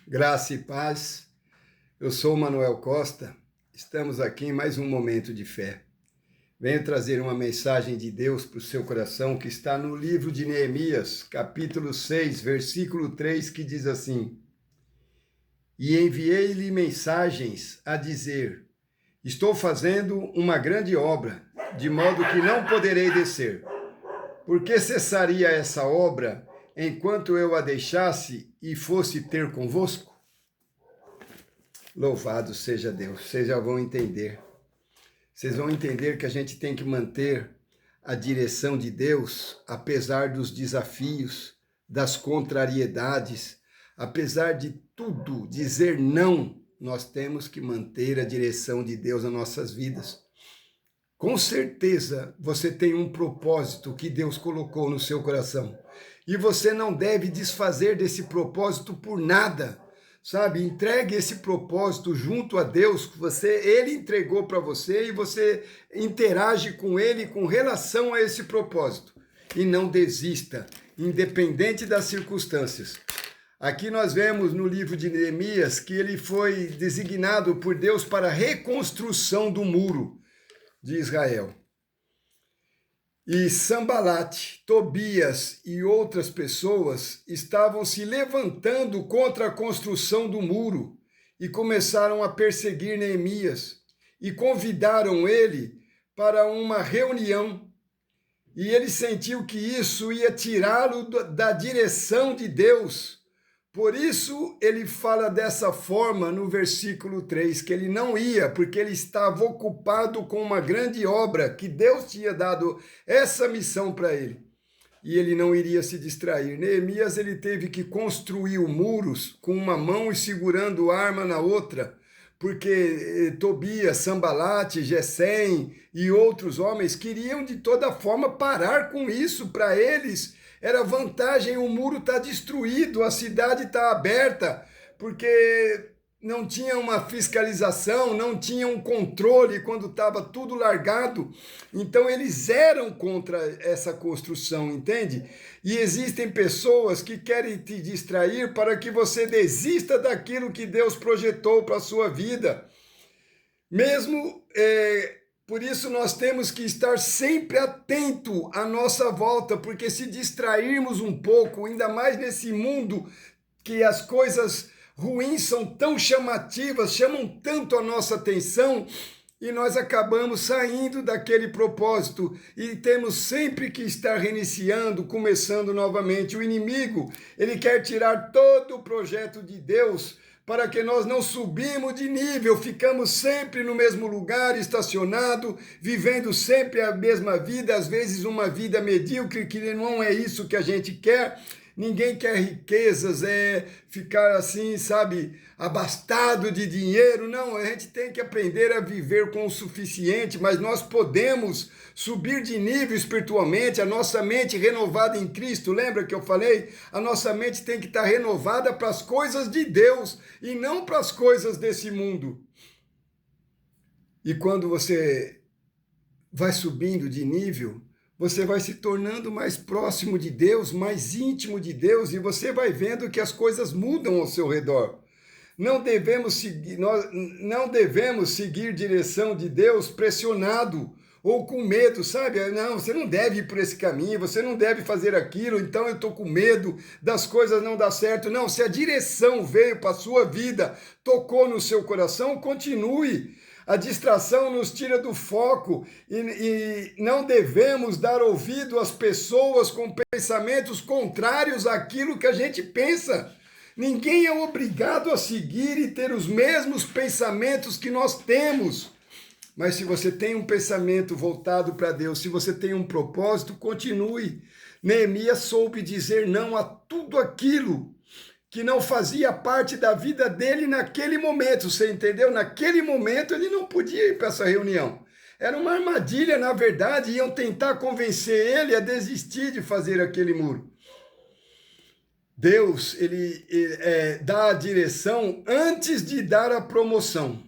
Graça e paz. Eu sou o Manuel Costa. Estamos aqui em mais um momento de fé. Venho trazer uma mensagem de Deus para o seu coração que está no livro de Neemias, capítulo 6, versículo 3, que diz assim: E enviei-lhe mensagens a dizer: Estou fazendo uma grande obra, de modo que não poderei descer. Por que cessaria essa obra enquanto eu a deixasse e fosse ter convosco? Louvado seja Deus. Vocês já vão entender. Vocês vão entender que a gente tem que manter a direção de Deus, apesar dos desafios, das contrariedades, apesar de tudo, dizer não, nós temos que manter a direção de Deus nas nossas vidas. Com certeza você tem um propósito que Deus colocou no seu coração. E você não deve desfazer desse propósito por nada. Sabe? Entregue esse propósito junto a Deus. Ele entregou para você e você interage com ele com relação a esse propósito. E não desista, independente das circunstâncias. Aqui nós vemos no livro de Neemias que ele foi designado por Deus para a reconstrução do muro de Israel. E Sanbalate, Tobias e outras pessoas estavam se levantando contra a construção do muro e começaram a perseguir Neemias e convidaram ele para uma reunião. E ele sentiu que isso ia tirá-lo da direção de Deus. Por isso ele fala dessa forma no versículo 3, que ele não ia, porque ele estava ocupado com uma grande obra, que Deus tinha dado essa missão para ele. E ele não iria se distrair. Neemias ele teve que construir muros com uma mão e segurando arma na outra, porque Tobias, Sanbalate, Gesem e outros homens queriam de toda forma parar com isso. Para eles era vantagem, o muro está destruído, a cidade está aberta, porque não tinha uma fiscalização, não tinha um controle quando estava tudo largado. Então eles eram contra essa construção, entende? E existem pessoas que querem te distrair para que você desista daquilo que Deus projetou para a sua vida. Por isso nós temos que estar sempre atento à nossa volta, porque se distrairmos um pouco, ainda mais nesse mundo que as coisas ruins são tão chamativas, chamam tanto a nossa atenção, e nós acabamos saindo daquele propósito e temos sempre que estar reiniciando, começando novamente. O inimigo, ele quer tirar todo o projeto de Deus para que nós não subimos de nível, ficamos sempre no mesmo lugar, estacionado, vivendo sempre a mesma vida, às vezes uma vida medíocre, que não é isso que a gente quer. Ninguém quer riquezas, ficar assim, sabe, abastado de dinheiro. Não, a gente tem que aprender a viver com o suficiente, mas nós podemos subir de nível espiritualmente, a nossa mente renovada em Cristo. Lembra que eu falei? A nossa mente tem que estar renovada para as coisas de Deus e não para as coisas desse mundo. E quando você vai subindo de nível, você vai se tornando mais próximo de Deus, mais íntimo de Deus, e você vai vendo que as coisas mudam ao seu redor. Nós não devemos seguir direção de Deus pressionado ou com medo, sabe? Não, você não deve ir por esse caminho, você não deve fazer aquilo, então eu estou com medo das coisas não dar certo. Não, se a direção veio para a sua vida, tocou no seu coração, continue. A distração nos tira do foco e não devemos dar ouvido às pessoas com pensamentos contrários àquilo que a gente pensa. Ninguém é obrigado a seguir e ter os mesmos pensamentos que nós temos. Mas se você tem um pensamento voltado para Deus, se você tem um propósito, continue. Neemias soube dizer não a tudo aquilo que não fazia parte da vida dele naquele momento, você entendeu? Naquele momento ele não podia ir para essa reunião. Era uma armadilha, na verdade, iam tentar convencer ele a desistir de fazer aquele muro. Deus, ele dá a direção antes de dar a promoção.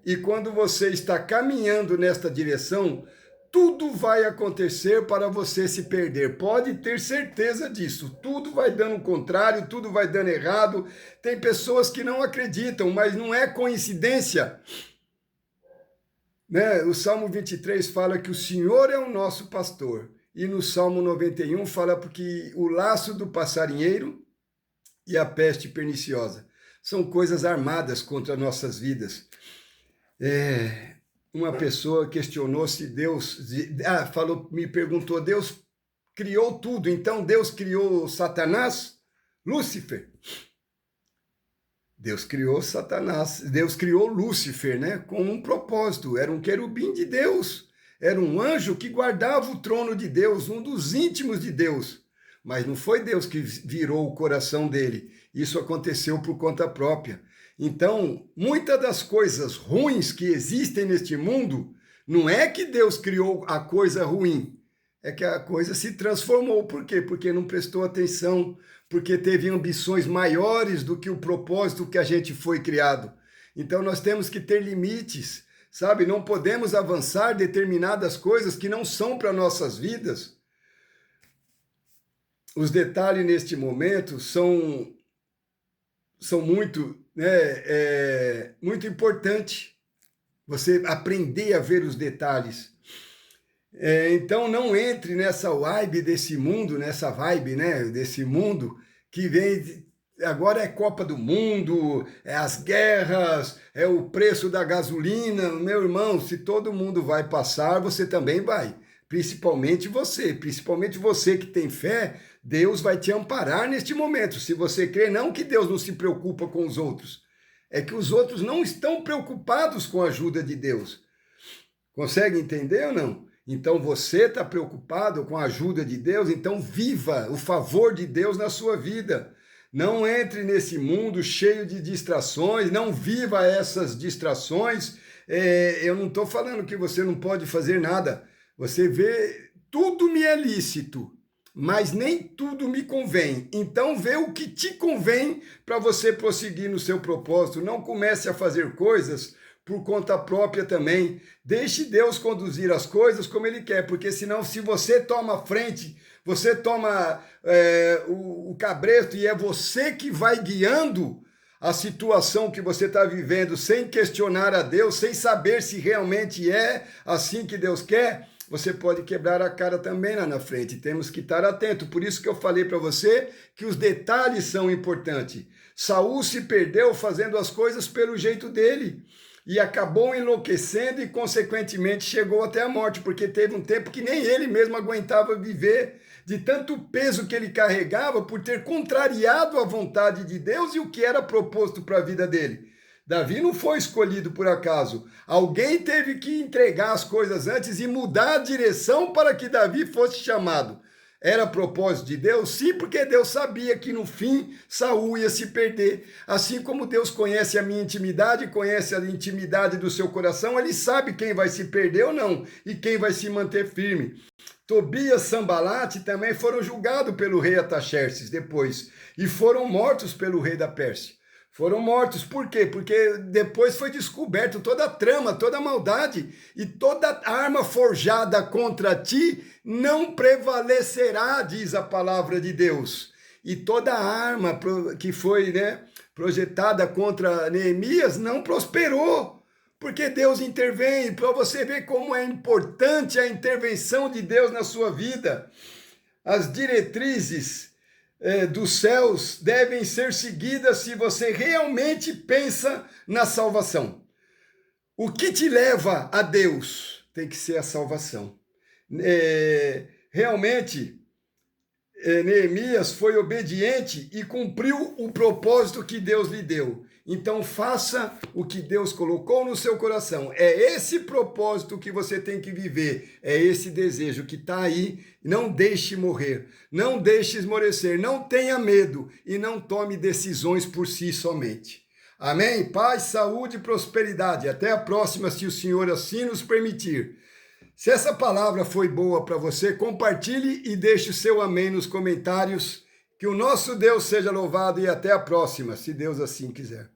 E quando você está caminhando nesta direção, tudo vai acontecer para você se perder. Pode ter certeza disso. Tudo vai dando o contrário, tudo vai dando errado. Tem pessoas que não acreditam, mas não é coincidência. Né? O Salmo 23 fala que o Senhor é o nosso pastor. E no Salmo 91 fala porque o laço do passarinheiro e a peste perniciosa são coisas armadas contra nossas vidas. Uma pessoa questionou se Deus, me perguntou, Deus criou tudo, então Deus criou Satanás, Lúcifer. Deus criou Satanás, Deus criou Lúcifer, né, com um propósito, era um querubim de Deus, era um anjo que guardava o trono de Deus, um dos íntimos de Deus, mas não foi Deus que virou o coração dele, isso aconteceu por conta própria. Então, muitas das coisas ruins que existem neste mundo, não é que Deus criou a coisa ruim, é que a coisa se transformou. Por quê? Porque não prestou atenção, porque teve ambições maiores do que o propósito que a gente foi criado. Então, nós temos que ter limites, sabe? Não podemos avançar determinadas coisas que não são para nossas vidas. Os detalhes neste momento são muito... muito importante você aprender a ver os detalhes. Então não entre nessa vibe desse mundo, desse mundo que vem, agora é Copa do Mundo, é as guerras, é o preço da gasolina. Meu irmão, se todo mundo vai passar, você também vai. Principalmente você que tem fé, Deus vai te amparar neste momento. Se você crê, não que Deus não se preocupa com os outros, é que os outros não estão preocupados com a ajuda de Deus. Consegue entender ou não? Então você está preocupado com a ajuda de Deus, então viva o favor de Deus na sua vida. Não entre nesse mundo cheio de distrações, não viva essas distrações. Eu não estou falando que você não pode fazer nada. Você vê, tudo me é lícito, mas nem tudo me convém. Então vê o que te convém para você prosseguir no seu propósito. Não comece a fazer coisas por conta própria também. Deixe Deus conduzir as coisas como Ele quer, porque senão se você toma a frente, você toma o cabresto e é você que vai guiando a situação que você está vivendo sem questionar a Deus, sem saber se realmente é assim que Deus quer, você pode quebrar a cara também lá na frente. Temos que estar atento. Por isso que eu falei para você que os detalhes são importantes. Saul se perdeu fazendo as coisas pelo jeito dele e acabou enlouquecendo e, consequentemente, chegou até a morte, porque teve um tempo que nem ele mesmo aguentava viver de tanto peso que ele carregava por ter contrariado a vontade de Deus e o que era proposto para a vida dele. Davi não foi escolhido por acaso. Alguém teve que entregar as coisas antes e mudar a direção para que Davi fosse chamado. Era propósito de Deus? Sim, porque Deus sabia que no fim Saul ia se perder. Assim como Deus conhece a minha intimidade, conhece a intimidade do seu coração, Ele sabe quem vai se perder ou não e quem vai se manter firme. Tobias e Sambalate também foram julgados pelo rei Ataxerxes depois e foram mortos pelo rei da Pérsia. Foram mortos, por quê? Porque depois foi descoberto toda a trama, toda a maldade, e toda arma forjada contra ti não prevalecerá, diz a palavra de Deus. E toda arma que foi projetada contra Neemias não prosperou, porque Deus intervém, para você ver como é importante a intervenção de Deus na sua vida. As diretrizes dos céus devem ser seguidas se você realmente pensa na salvação. O que te leva a Deus tem que ser a salvação. Realmente, Neemias foi obediente e cumpriu o propósito que Deus lhe deu. Então faça o que Deus colocou no seu coração. É esse propósito que você tem que viver. É esse desejo que está aí. Não deixe morrer. Não deixe esmorecer. Não tenha medo. E não tome decisões por si somente. Amém? Paz, saúde e prosperidade. Até a próxima, se o Senhor assim nos permitir. Se essa palavra foi boa para você, compartilhe e deixe o seu amém nos comentários. Que o nosso Deus seja louvado e até a próxima, se Deus assim quiser.